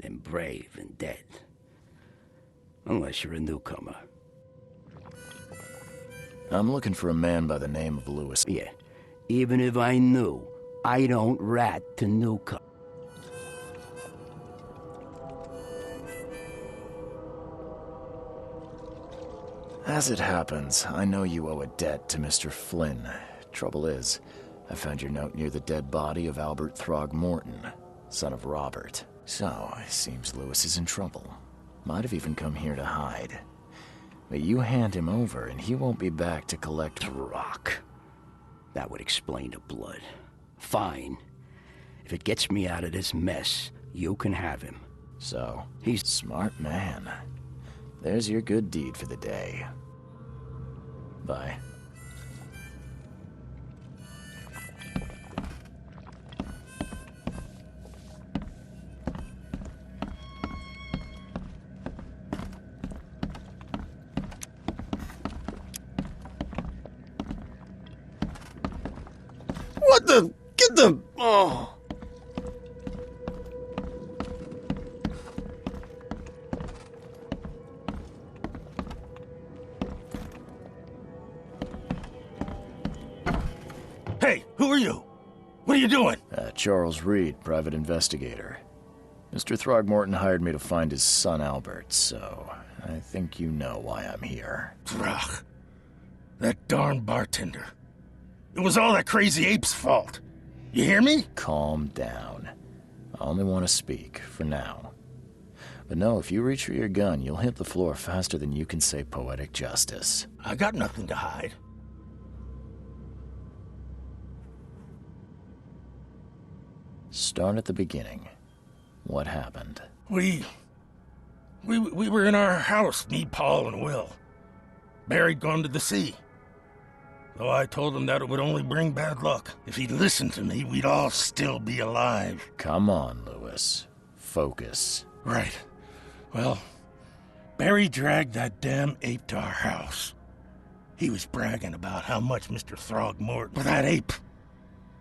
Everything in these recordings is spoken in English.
and brave and dead. Unless you're a newcomer. I'm looking for a man by the name of Lewis. Yeah, even if I knew, I don't rat to newcomers. As it happens, I know you owe a debt to Mr. Flynn. Trouble is, I found your note near the dead body of Albert Throgmorton, son of Robert. So, it seems Lewis is in trouble. Might have even come here to hide. But you hand him over and he won't be back to collect the rock. That would explain the blood. Fine. If it gets me out of this mess, you can have him. So, he's a smart man. There's your good deed for the day. Bye. What the? Get the... Oh. Hey, who are you? What are you doing? Charles Reed, private investigator. Mr. Throgmorton hired me to find his son Albert, so I think you know why I'm here. Throg. That darn bartender. It was all that crazy ape's fault. You hear me? Calm down. I only want to speak, for now. But no, if you reach for your gun, you'll hit the floor faster than you can say poetic justice. I got nothing to hide. Start at the beginning. What happened? We were in our house, me, Paul, and Will. Barry'd gone to the sea. Though I told him that it would only bring bad luck. If he'd listened to me, we'd all still be alive. Come on, Lewis. Focus. Right. Well, Barry dragged that damn ape to our house. He was bragging about how much Mr. Throgmorton... But that ape,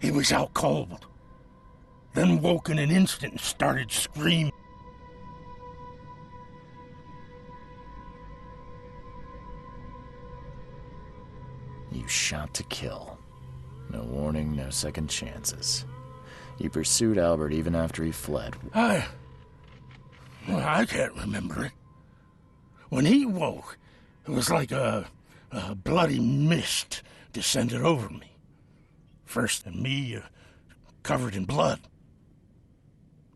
he was out cold. Then woke in an instant and started screaming. You shot to kill. No warning, no second chances. You pursued Albert even after he fled. I can't remember it. When he woke, it was like a bloody mist descended over me. First, me covered in blood.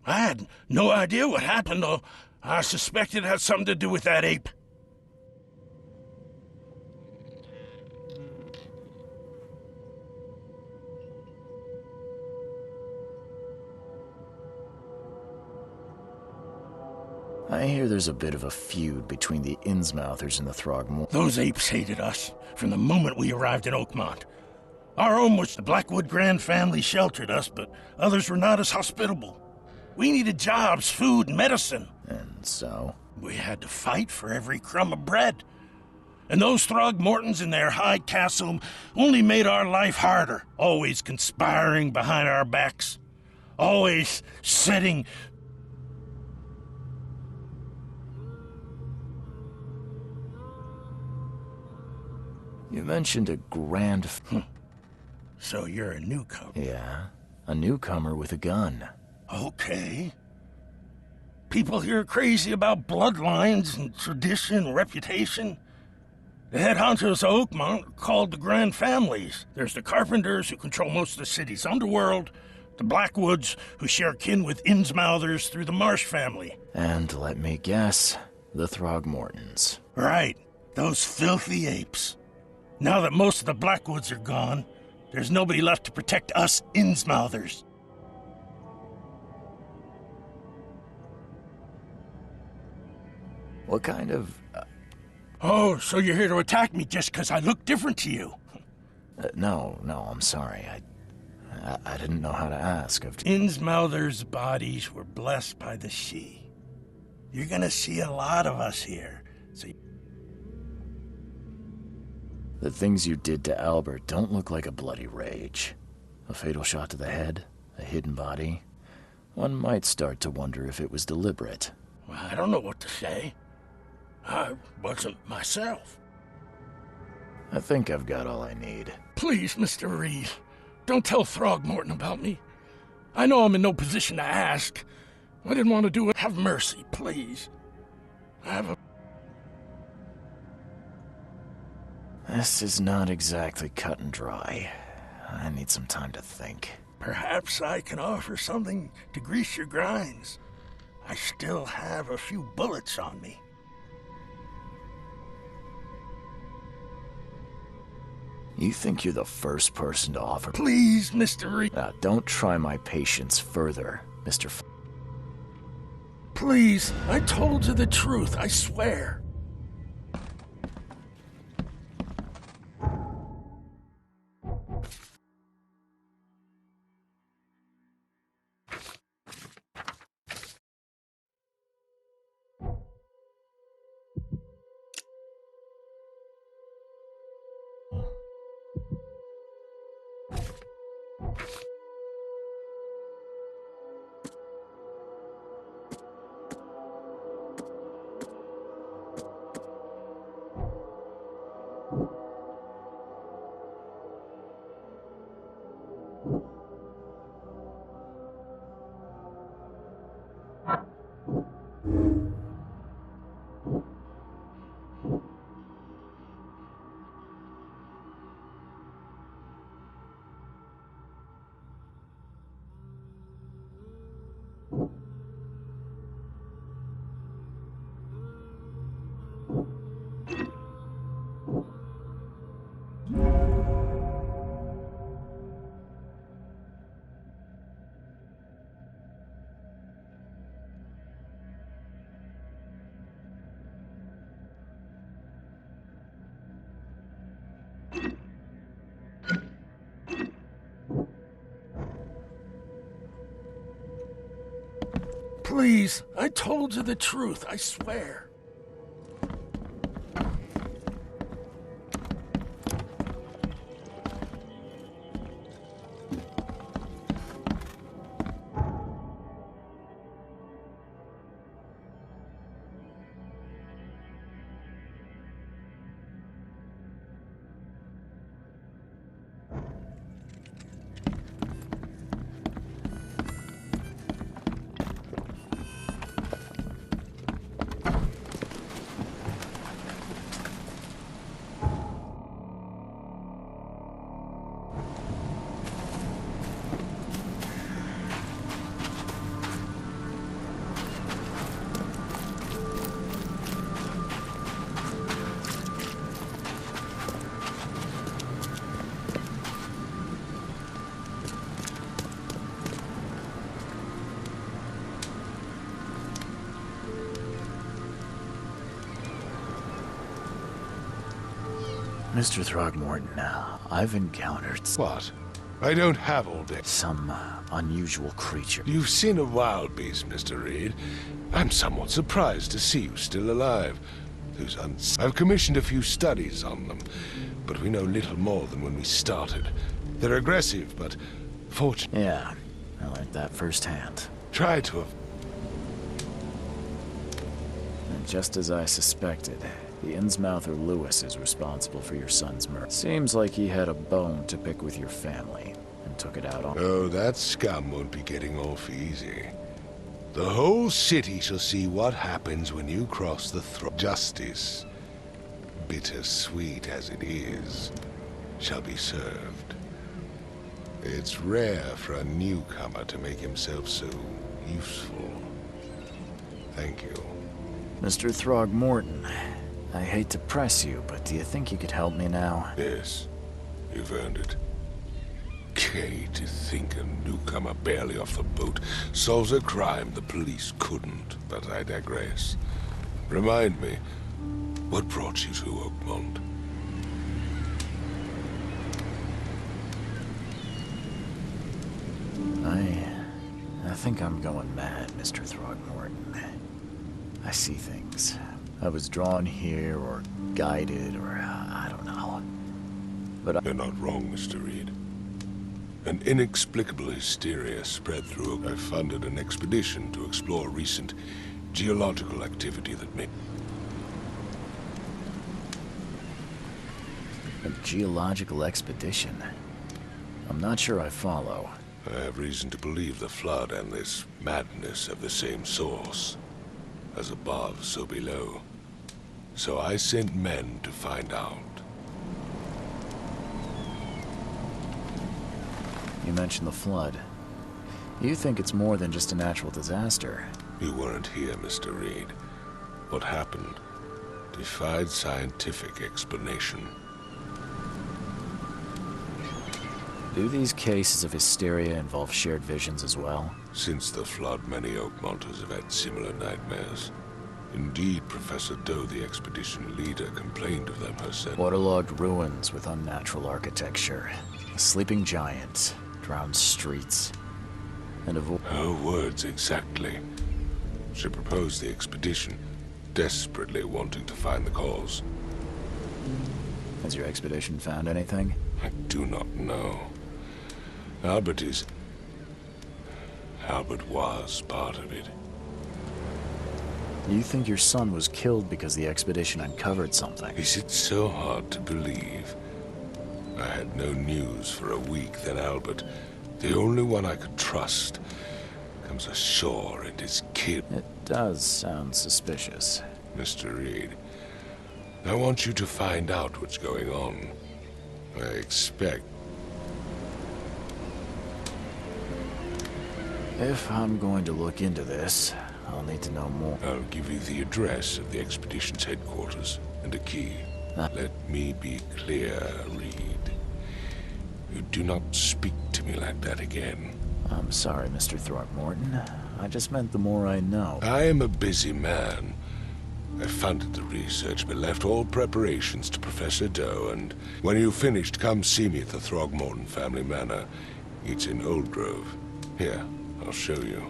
I had no idea what happened, though I suspected it had something to do with that ape. I hear there's a bit of a feud between the Innsmouthers and the Throgmortons. Those apes hated us from the moment we arrived in Oakmont. Our home was the Blackwood Grand family sheltered us, but others were not as hospitable. We needed jobs, food, and medicine. And so? We had to fight for every crumb of bread. And those Throgmortons in their high castle only made our life harder, always conspiring behind our backs, always setting... You mentioned a grand... So you're a newcomer? Yeah, a newcomer with a gun. Okay. People here are crazy about bloodlines and tradition and reputation. The head honchos of Oakmont are called the Grand Families. There's the Carpenters, who control most of the city's underworld, the Blackwoods, who share kin with Innsmouthers through the Marsh family. And let me guess, the Throgmortons. Right, those filthy apes. Now that most of the Blackwoods are gone, there's nobody left to protect us Innsmouthers. What kind of... Oh, so you're here to attack me just because I look different to you? No, I'm sorry. I didn't know how to ask. Innsmouthers' bodies were blessed by the Sidhe. You're gonna see a lot of us here, so... The things you did to Albert don't look like a bloody rage. A fatal shot to the head, a hidden body. one might start to wonder if it was deliberate. Well, I don't know what to say. I wasn't myself. I think I've got all I need. Please, Mr. Reed, don't tell Throgmorton about me. I know I'm in no position to ask. I didn't want to do it. Have mercy, please. This is not exactly cut and dry. I need some time to think. Perhaps I can offer something to grease your grinds. I still have a few bullets on me. You think you're the first person to offer? Please, Mr. Reed. Don't try my patience further, Mr. Please, I told you the truth, I swear. Please, I told you the truth, I swear. Mr. Throgmorton, I've encountered What? I don't have all day. some unusual creature. You've seen a wild beast, Mr. Reed. I'm somewhat surprised to see you still alive. I've commissioned a few studies on them, but we know little more than when we started. They're aggressive, but fortunate. Yeah, I learned that firsthand. Try to have... And just as I suspected, the Innsmouther Lewis is responsible for your son's murder. Seems like he had a bone to pick with your family, and took it out on... Oh, that scum won't be getting off easy. The whole city shall see what happens when you cross the Justice, bittersweet as it is, shall be served. It's rare for a newcomer to make himself so useful. Thank you. Mr. Throgmorton, I hate to press you, but do you think you could help me now? Yes, you've earned it. Gay to think a newcomer barely off the boat solves a crime the police couldn't, but I digress. Remind me, what brought you to Oakmont? I think I'm going mad, Mr. Throgmorton. I see things. I was drawn here, or guided, or I don't know. But You're not wrong, Mr. Reed. An inexplicable hysteria spread through. I funded an expedition to explore recent geological activity that may... A geological expedition? I'm not sure I follow. I have reason to believe the Flood and this madness have the same source. As above, so below. So I sent men to find out. You mentioned the Flood. You think it's more than just a natural disaster? You weren't here, Mr. Reed. What happened defied scientific explanation. Do these cases of hysteria involve shared visions as well? Since the Flood, many Oakmonters have had similar nightmares. Indeed, Professor Doe, the expedition leader, complained of them herself. Waterlogged ruins with unnatural architecture. A sleeping giant. Drowned streets. And Her words exactly. She proposed the expedition, desperately wanting to find the cause. Has your expedition found anything? I do not know. Albert was part of it. You think your son was killed because the expedition uncovered something? Is it so hard to believe? I had no news for a week, then Albert, the only one I could trust, comes ashore and is killed. It does sound suspicious. Mr. Reed, I want you to find out what's going on. I expect... If I'm going to look into this, I'll need to know more. I'll give you the address of the expedition's headquarters and a key. Let me be clear, Reed. You do not speak to me like that again. I'm sorry, Mr. Throckmorton. I just meant the more I know. I am a busy man. I funded the research, but left all preparations to Professor Doe, and when you've finished, come see me at the Throgmorton family manor. It's in Old Grove. Here, I'll show you.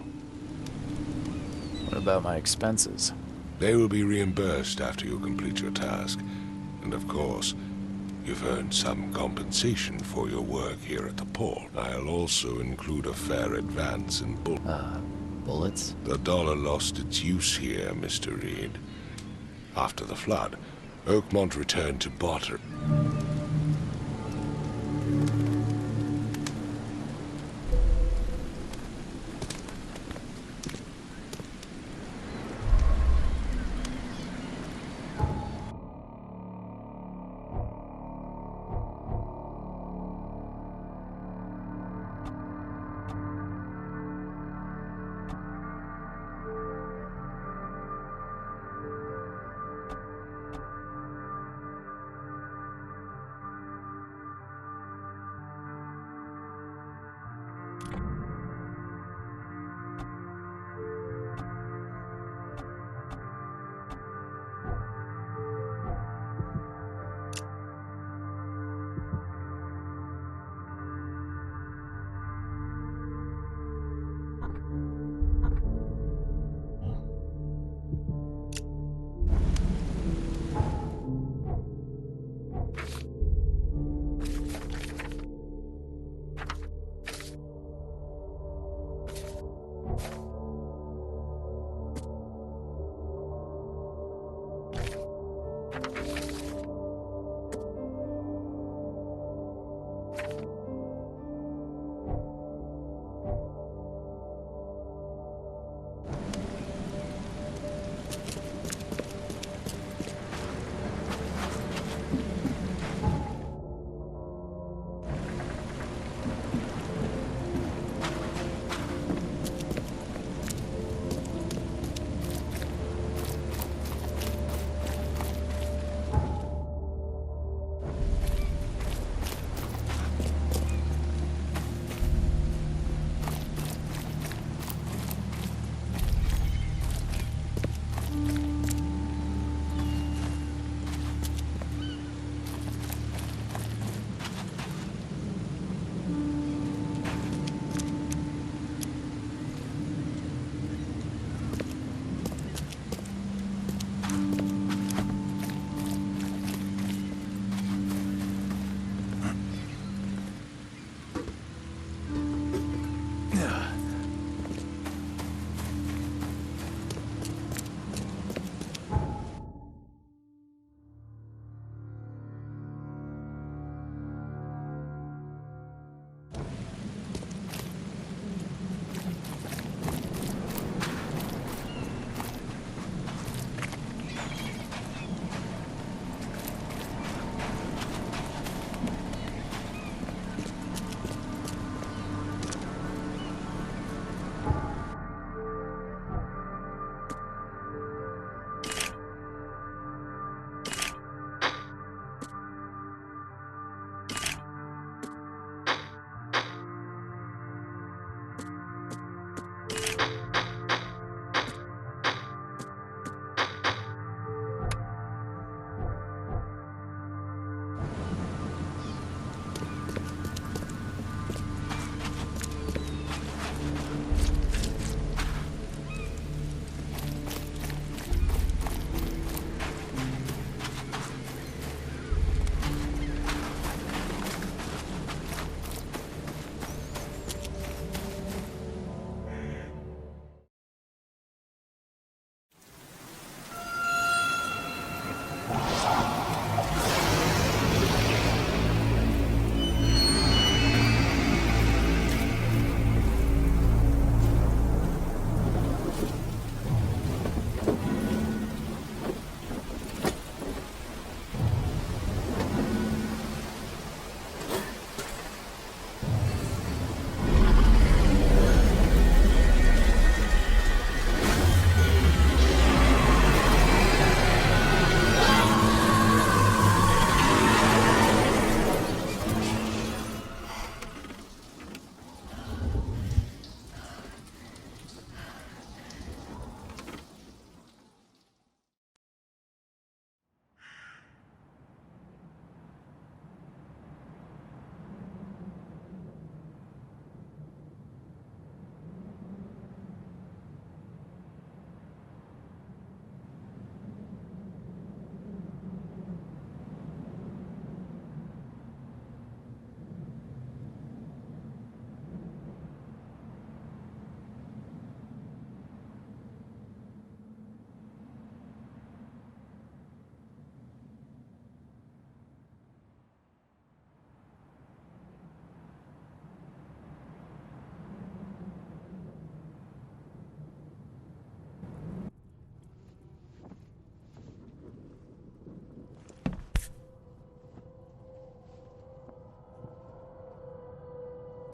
What about my expenses? They will be reimbursed after you complete your task. And of course, you've earned some compensation for your work here at the port. I'll also include a fair advance in Bullets? The dollar lost its use here, Mr. Reed. After the Flood, Oakmont returned to barter.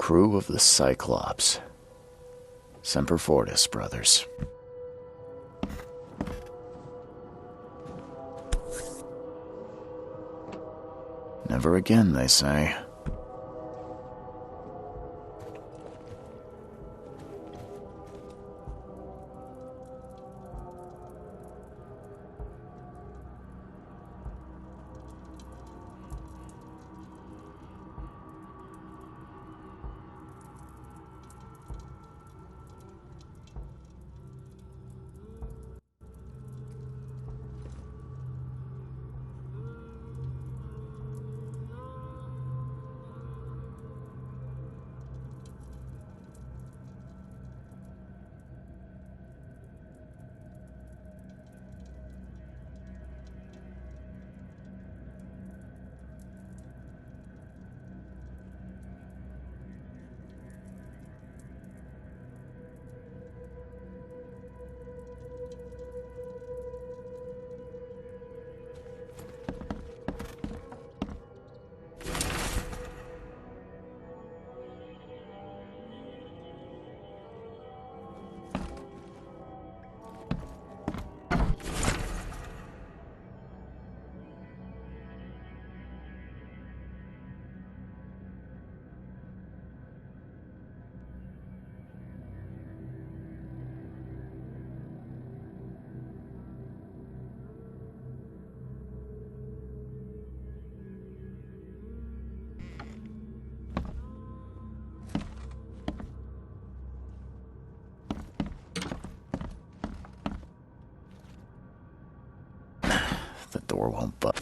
Crew of the Cyclops. Semper Fortis, brothers. Never again, they say. The door won't budge.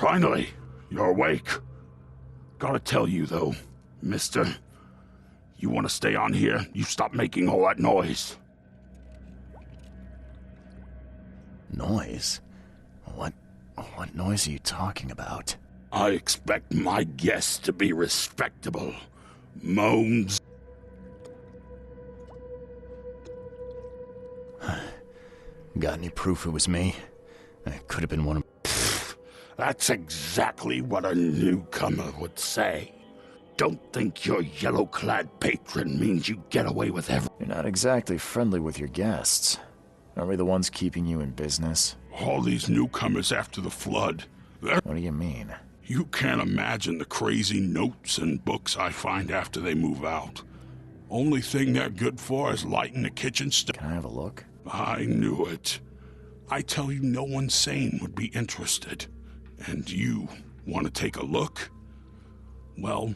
Finally, you're awake. Gotta tell you, though, mister, you want to stay on here, you stop making all that noise. Noise? What noise are you talking about? I expect my guests to be respectable. Moans. Got any proof it was me? It could have been one of... That's exactly what a newcomer would say. Don't think your yellow-clad patron means you get away with everything. You're not exactly friendly with your guests. Are we the ones keeping you in business? All these newcomers after the flood. What do you mean? You can't imagine the crazy notes and books I find after they move out. Only thing they're good for is lighting the kitchen stove. Can I have a look? I knew it. I tell you, no one sane would be interested. And you want to take a look? Well...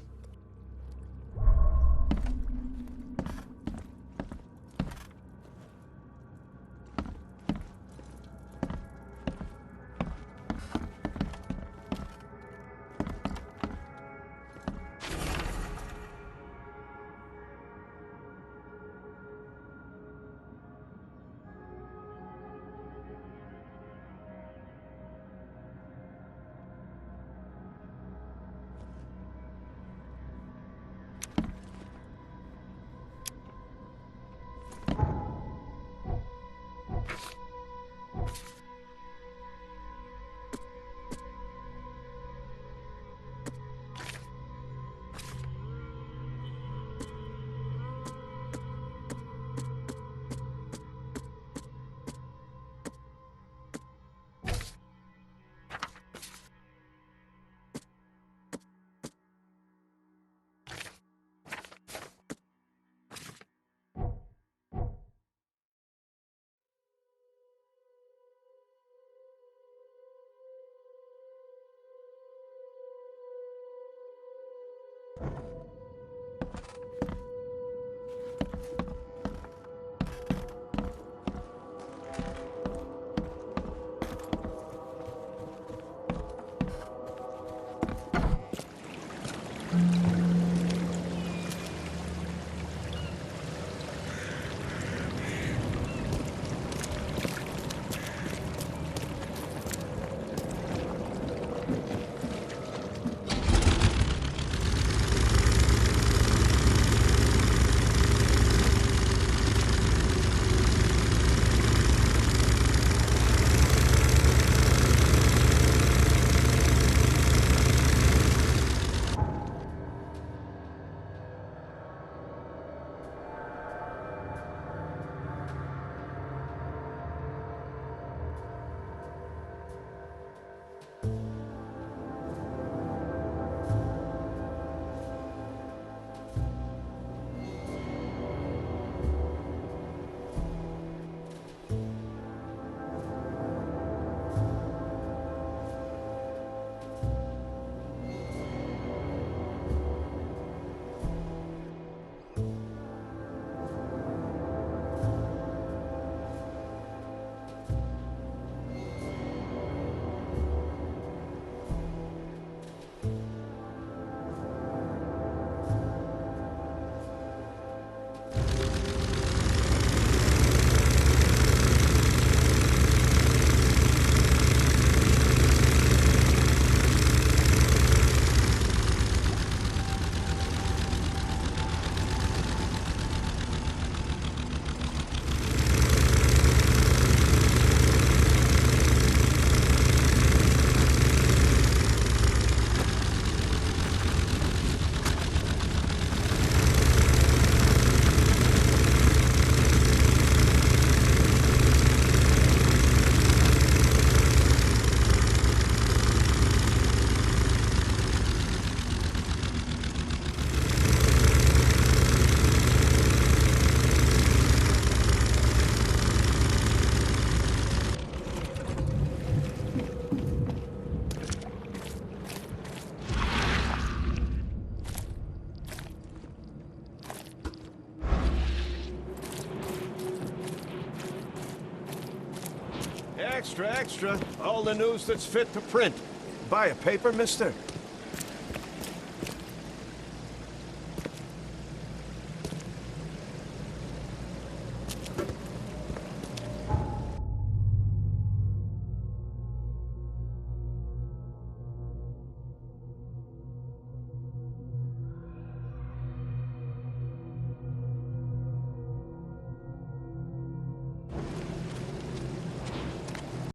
Extra, extra. All the news that's fit to print. Buy a paper, mister?